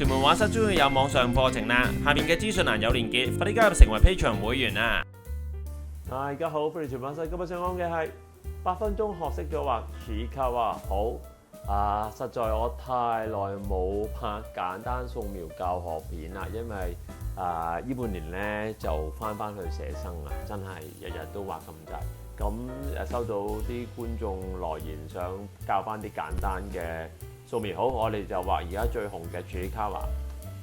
屯門畫室終於有網上課程啦，下面嘅資訊欄有連結，快啲加入成為 Patreon 會員啊！大家好，歡迎全班室。今日想講嘅係8分鐘學識咗畫似卡哇好實在我太耐冇拍簡單素描教學片啦，因為呢半年咧就翻去寫生啊，真係日日都畫咁滯。咁收到啲觀眾來言，想教翻啲簡單嘅素描。好，我哋就畫而家最紅嘅似卡哇。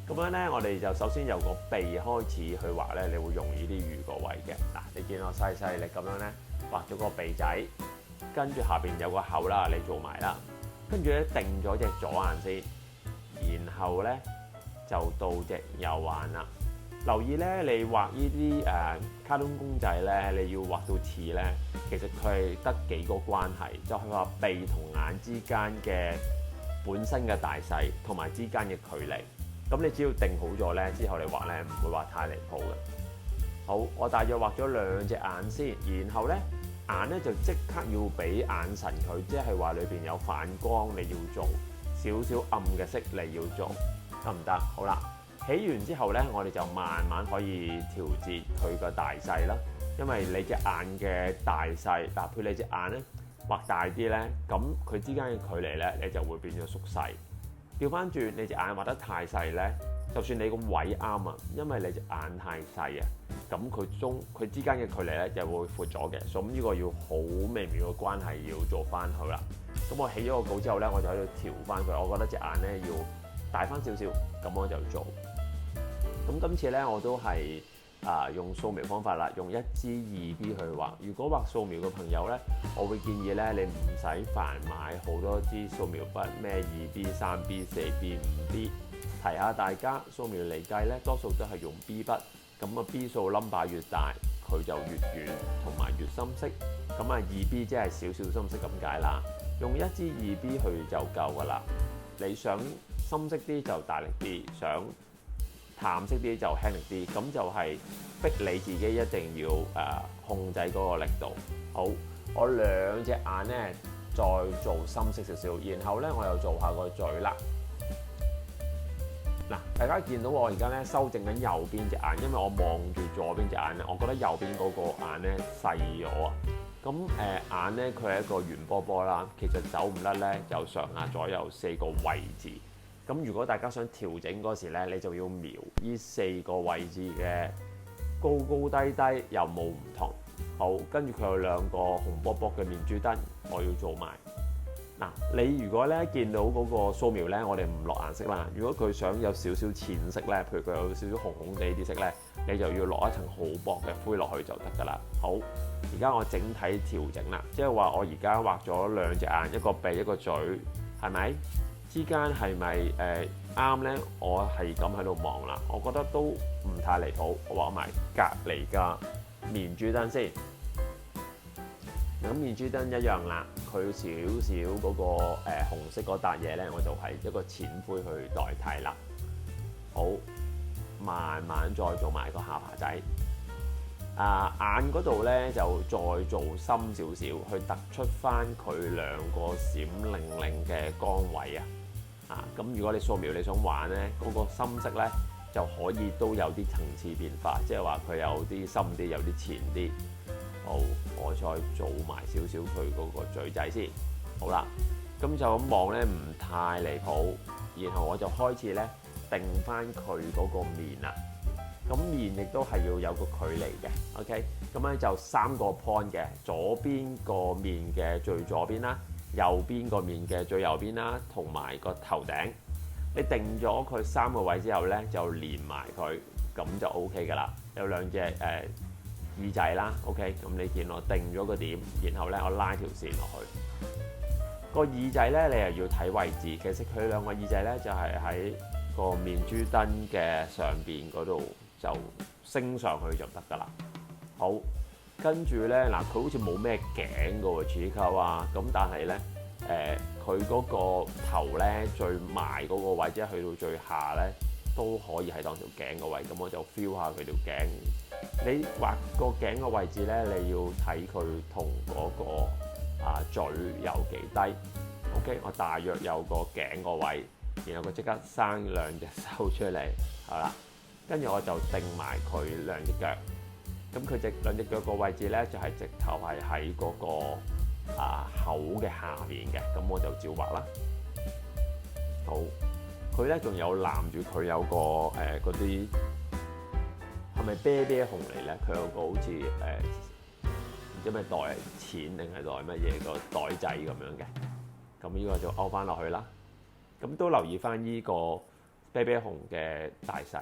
咁樣咧，我哋就首先由個鼻開始去畫咧，你會用呢啲魚個位嘅。嗱，你見我細細力咁樣咧畫咗個鼻仔，跟住下邊有個口啦，你做埋啦。跟住咧定咗隻左眼先，然後咧就到隻右眼啦。留意咧，你畫呢啲卡通公仔咧，你要畫到似咧，其實佢係得幾個關係，就係話鼻同眼之間嘅本身嘅大細同埋之間嘅距離。咁你只要定好咗咧，之後你畫咧唔會話太離譜嘅。好，我大約畫咗兩隻眼先，然後咧眼咧就即刻要俾眼神佢，即係話裏邊有反光，你要做少少暗嘅色，你要做得唔得？好啦，起完之後咧，我哋就慢慢可以調節佢個大細啦。因為你隻眼嘅大細，譬如你隻眼咧畫大啲咧，咁佢之間嘅距離咧，你就會變咗縮細。調翻轉，你隻眼畫得太細咧，就算你個位啱啊，因為你隻眼太細啊，咁佢之間嘅距離咧就會闊咗嘅，所以呢個要好微妙嘅關係要做翻佢啦。咁我起咗個稿之後咧，我就喺度調翻佢，我覺得隻眼咧要大翻少少，咁我就做。咁今次咧我都係用素描方法啦，用1支2B 去畫。如果畫素描嘅朋友咧，我會建議咧你唔使煩買好多支素描筆，咩2B、3B、4B、5B。提下大家，素描嚟計咧，多數都係用 B 筆。咁B 數 number 越大，佢就越遠同埋越深色。咁2B 即係少少深色咁解啦。用1支2B 去就夠噶啦。你想深色啲就大力啲，想淡色啲就輕力啲，咁就係逼你自己一定要控制嗰個力度。好，我兩隻眼咧再做深色少少，然後咧我又做下個嘴啦。嗱，大家見到我而家咧修正緊右邊隻眼，因為我望住左邊隻眼咧，我覺得右邊嗰個眼咧細咗啊。咁眼咧佢係一個圓波波啦，其實走唔甩咧，有上下左右4個位置。咁如果大家想調整嗰時咧，你就要描呢4個位置嘅高高低低有冇唔同。好，跟住佢有2個紅卜卜嘅面珠燈，我要做埋。嗱，你如果咧見到嗰個素描咧，我哋唔落顏色啦。如果佢想有少少淺色咧，譬如佢有少少紅紅地啲色咧，你就要落一層好薄嘅灰落去就得㗎啦。好，而家我整體調整啦，即係話我而家畫咗2隻眼，一個鼻一個嘴，係咪？之間係咪啱咧？我係咁喺度望啦，我覺得都唔太離譜。我畫埋隔離嘅面珠燈先。咁面珠燈一樣啦，佢少少嗰個紅色嗰笪嘢咧，我就係一個淺灰去代替啦。好，慢慢再做埋個下巴仔。眼嗰度咧就再做深少少，去突出翻佢2個閃靈靈嘅光位啊！咁如果你素描你想玩咧，嗰個深色咧就可以都有啲層次變化，即係話佢有啲深啲，有啲淺啲。好，我再做埋少少佢嗰個嘴仔先。好啦，咁就咁望咧，唔太離譜。然後我就開始咧定翻佢嗰個面啦。咁面亦都係要有個距離嘅。OK，咁咧就3個 point 嘅，左邊個面嘅最左邊啦，右邊個面嘅最右邊啦，同埋個頭頂。你定咗佢3個位之後咧，就連埋佢，咁就 OK 噶啦。有2隻耳仔啦 ，OK， 咁你見我定咗個點，然後咧我拉條線落去。個耳仔咧你又要睇位置，其實佢2個耳仔咧就係喺個面珠燈嘅上邊嗰度就升上去就得噶啦。好，跟住咧嗱，佢好似冇咩頸噶喎，似卡哇，咁但係咧佢嗰個頭咧最埋嗰個位，即係去到最下咧都可以係當條頸個位，咁我就 feel 下佢條頸。你畫個頸嘅位置咧，你要睇佢同嗰個嘴有幾低。OK， 我大約有個頸個位，然後佢即刻生2隻手出嚟，好啦，跟住我就定埋佢2隻腳。咁佢2隻腳個位置咧就係直頭係喺嗰個口嘅下邊嘅，咁我就照畫啦。好，佢咧仲有攬住佢有個嗰啲係咪啤啤熊嚟咧？佢有個好似唔知咩袋錢定係袋乜嘢個袋仔咁樣嘅，咁呢個就勾翻落去啦。咁都留意翻呢個啤啤熊嘅大細，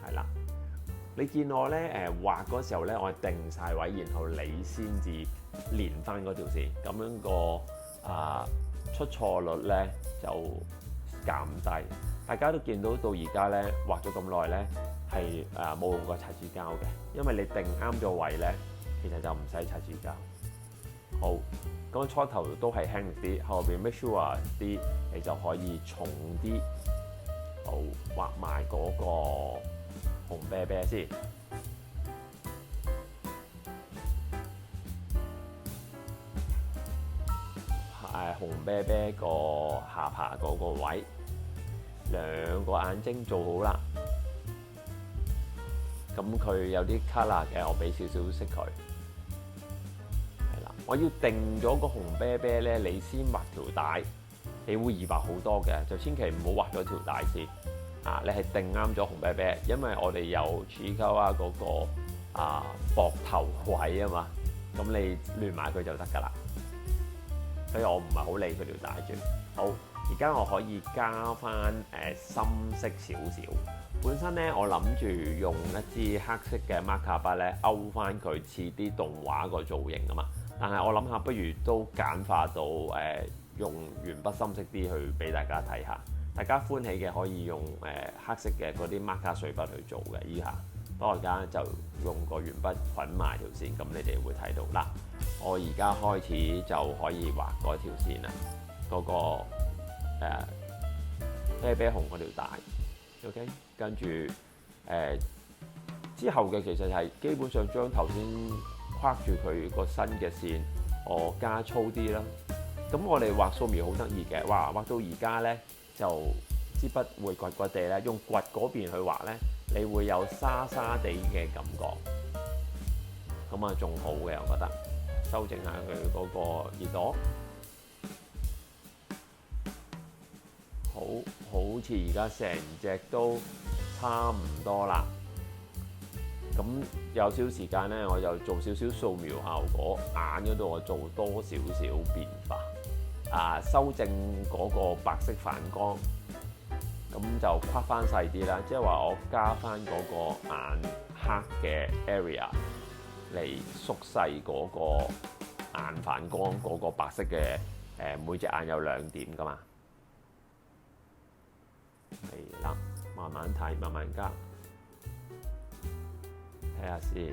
係啦。你見我咧畫嗰時候咧，我係定晒位，然後你先至連翻嗰條線，咁樣個出錯率咧就減低。大家都見到而家咧畫咗咁耐咧，係冇用過擦紙膠嘅，因為你定啱咗位咧，其實就唔使擦紙膠。好，咁初頭都係輕啲，後邊 make sure 啲你就可以重啲。好，畫埋嗰個紅啤啤先，紅啤啤個下巴嗰個位，2個眼睛做好啦。咁佢有啲 colour 嘅，我俾少少色佢。係啦，我要定咗個紅啤啤咧，你先畫條帶，你會易畫好多嘅，就千祈唔好畫咗條帶先。你係定啱咗紅啤啤，因為我哋有儲溝嗰個膊頭位啊嘛，咁你亂埋佢就得㗎啦。所以我唔係好理佢條帶住。好，而家我可以加翻深色少少。本身咧，我諗住用一支黑色嘅 marker 筆咧，勾翻佢似啲動畫個造型啊嘛。但係我諗下，不如都簡化到用鉛筆深色啲去俾大家睇下。大家歡喜嘅可以用黑色嘅嗰啲 marker 水筆去做嘅依下。不過而家就用個鉛筆捆埋條線，咁你哋會睇到啦。我而家開始就可以畫嗰條線啦，嗰個啤啤熊嗰條帶。OK， 跟住之後嘅其實係基本上將頭先框住佢個身嘅線，我加粗啲啦。咁我哋畫素描好得意嘅，畫到而家咧就支筆會掘掘地咧，用掘嗰邊去畫咧，你會有沙沙地嘅感覺。咁啊仲好嘅，我覺得。修正下佢嗰個耳朵，好似而家成隻都差唔多啦。咁有少時間咧，我就做少少素描效果，眼嗰度我做多少少變化，修正嗰個白色反光，咁就跨翻細啲啦。即係話我加翻嗰個眼黑嘅 area。嚟縮細嗰個眼反光嗰個白色嘅每隻眼有2點噶嘛，係啦，慢慢睇，慢慢加，睇下先，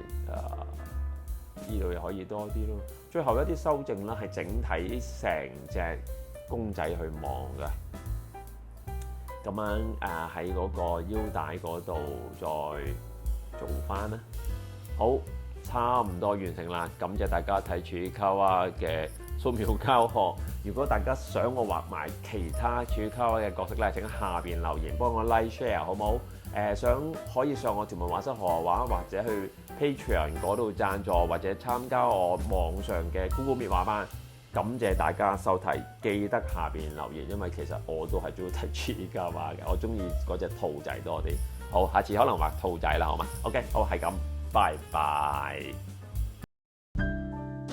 呢度又可以多啲咯。最後一啲修正啦，係整體成隻公仔去望嘅，咁樣喺嗰個腰帶嗰度再做翻啦，好。差唔多完成啦，感謝大家睇儲卡哇嘅素描教學。如果大家想我畫埋其他儲卡哇嘅角色咧，請喺下邊留言幫我 like share 好冇？想可以上我條文畫室學畫，或者去 Patreon 嗰度贊助，或者參加我網上嘅 Google Meet 畫班。感謝大家收睇，記得下邊留言，因為其實我都係中意睇儲卡哇嘅，我中意嗰隻兔仔多啲。好，下次可能畫兔仔啦，好嘛 ？OK， 好，係咁。拜拜！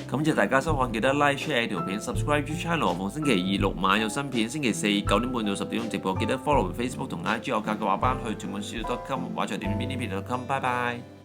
感謝大家收看，記得 like share 條片 ，subscribe to channel。逢星期2、6晚有新片，星期4 9點半到10點鐘直播。記得 follow Facebook 同 IG 我教嘅畫班去全本書.com 畫在點邊呢邊.com。拜拜。